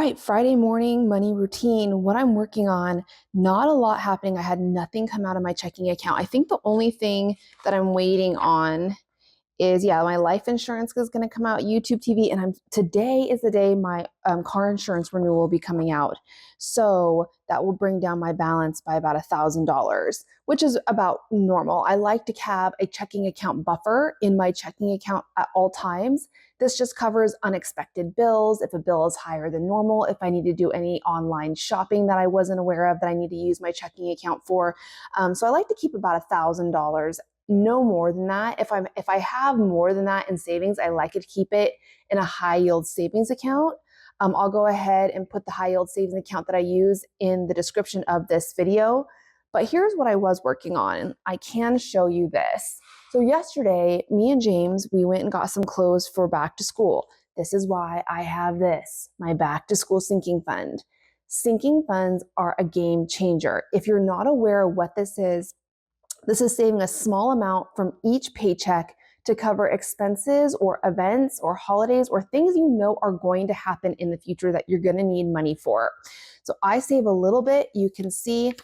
right, Friday morning money routine, what I'm working on, not a lot happening. I had nothing come out of my checking account. I think the only thing that I'm waiting on is, my life insurance is going to come out, YouTube TV, and today is the day my car insurance renewal will be coming out. So that will bring down my balance by about $1,000, which is about normal. I like to have a checking account buffer in my checking account at all times. This just covers unexpected bills, if a bill is higher than normal, if I need to do any online shopping that I wasn't aware of that I need to use my checking account for. So I like to keep about $1,000. No more than that. If I have more than that in savings, I like to keep it in a high yield savings account. I'll go ahead and put the high yield savings account that I use in the description of this video. But here's what I was working on. I can show you this. So yesterday, me and James, we went and got some clothes for back to school. This is why I have this, my back to school sinking fund. Sinking funds are a game changer. If you're not aware of what this is saving a small amount from each paycheck to cover expenses or events or holidays or things you know are going to happen in the future that you're going to need money for. So I save a little bit. You can see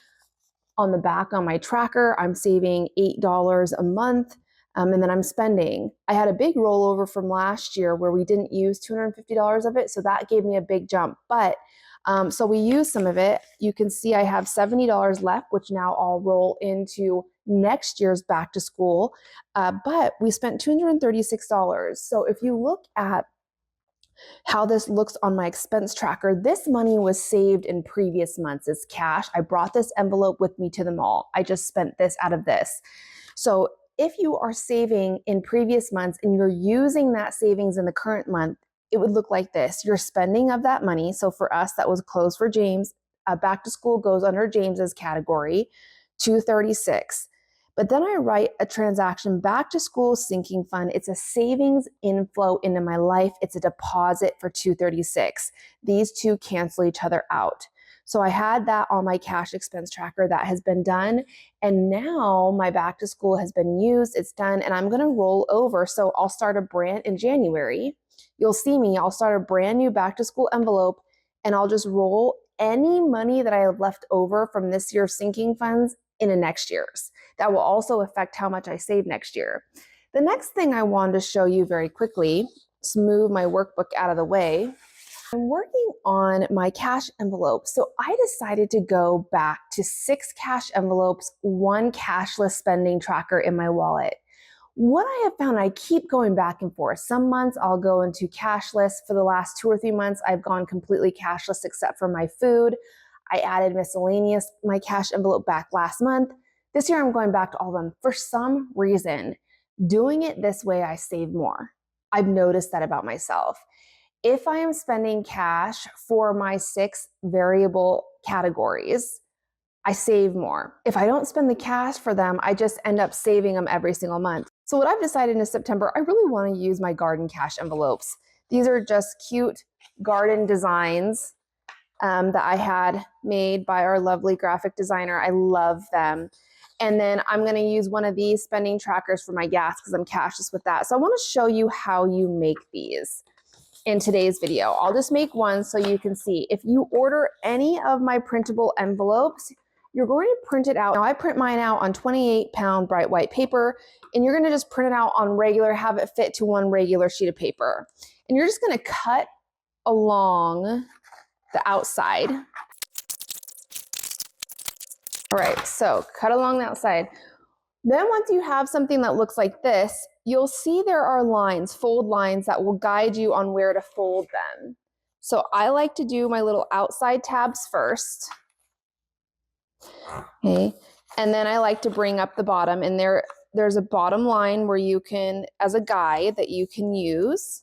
on the back on my tracker, I'm saving $8 a month. And then I'm spending. I had a big rollover from last year where we didn't use $250 of it. So that gave me a big jump. But so we used some of it. You can see I have $70 left, which now I'll roll into next year's back to school. But we spent $236. So if you look at how this looks on my expense tracker, this money was saved in previous months. It's cash. I brought this envelope with me to the mall. I just spent this out of this. So if you are saving in previous months and you're using that savings in the current month, it would look like this. You're spending of that money. So for us, that was clothes for James. Back to school goes under James's category, $236. But then I write a transaction back to school sinking fund. It's a savings inflow into my life. It's a deposit for $236. These two cancel each other out. So I had that on my cash expense tracker. That has been done. And now my back to school has been used. It's done. And I'm going to roll over. So I'll start a brand in January. You'll see me. I'll start a brand new back to school envelope and I'll just roll any money that I have left over from this year's sinking funds into next year's. That will also affect how much I save next year. The next thing I wanted to show you very quickly, let's move my workbook out of the way. I'm working on my cash envelope. So I decided to go back to 6 cash envelopes, 1 cashless spending tracker in my wallet. What I have found, I keep going back and forth. Some months I'll go into cashless. For the last 2 or 3 months, I've gone completely cashless except for my food. I added miscellaneous, my cash envelope back last month. This year I'm going back to all of them. For some reason, doing it this way, I save more. I've noticed that about myself. If I am spending cash for my 6 variable categories, I save more. If I don't spend the cash for them, I just end up saving them every single month. So what I've decided in September, I really want to use my garden cash envelopes. These are just cute garden designs that I had made by our lovely graphic designer. I love them. And then I'm going to use one of these spending trackers for my gas because I'm cashless with that. So I want to show you how you make these in today's video. I'll just make one so you can see. If you order any of my printable envelopes, you're going to print it out. Now I print mine out on 28-pound bright white paper, and you're going to just print it out on regular, have it fit to one regular sheet of paper. And you're just going to cut along the outside. All right, so cut along the outside. Then once you have something that looks like this, you'll see there are lines, fold lines that will guide you on where to fold them. So I like to do my little outside tabs first. Okay, and then I like to bring up the bottom, and there's a bottom line where you can, as a guide that you can use.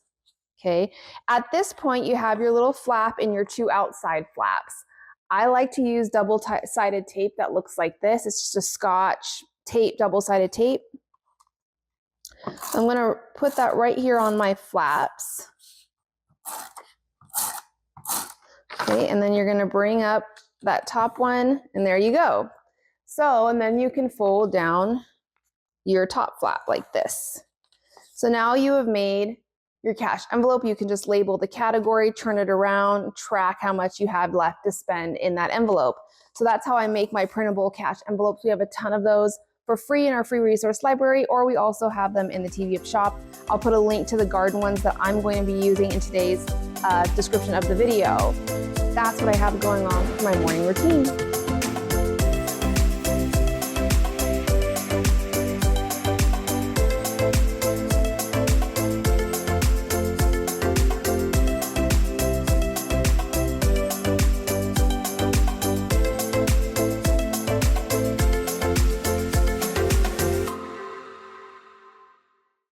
Okay, at this point you have your little flap and your 2 outside flaps. I like to use double-sided tape that looks like this. It's just a Scotch tape, double-sided tape. I'm going to put that right here on my flaps. Okay, and then you're going to bring up that top one, and there you go. So, and then you can fold down your top flap like this. So now you have made your cash envelope, you can just label the category, turn it around, track how much you have left to spend in that envelope. So that's how I make my printable cash envelopes. We have a ton of those for free in our free resource library, or we also have them in the TVF shop. I'll put a link to the garden ones that I'm going to be using in today's description of the video. That's what I have going on for my morning routine.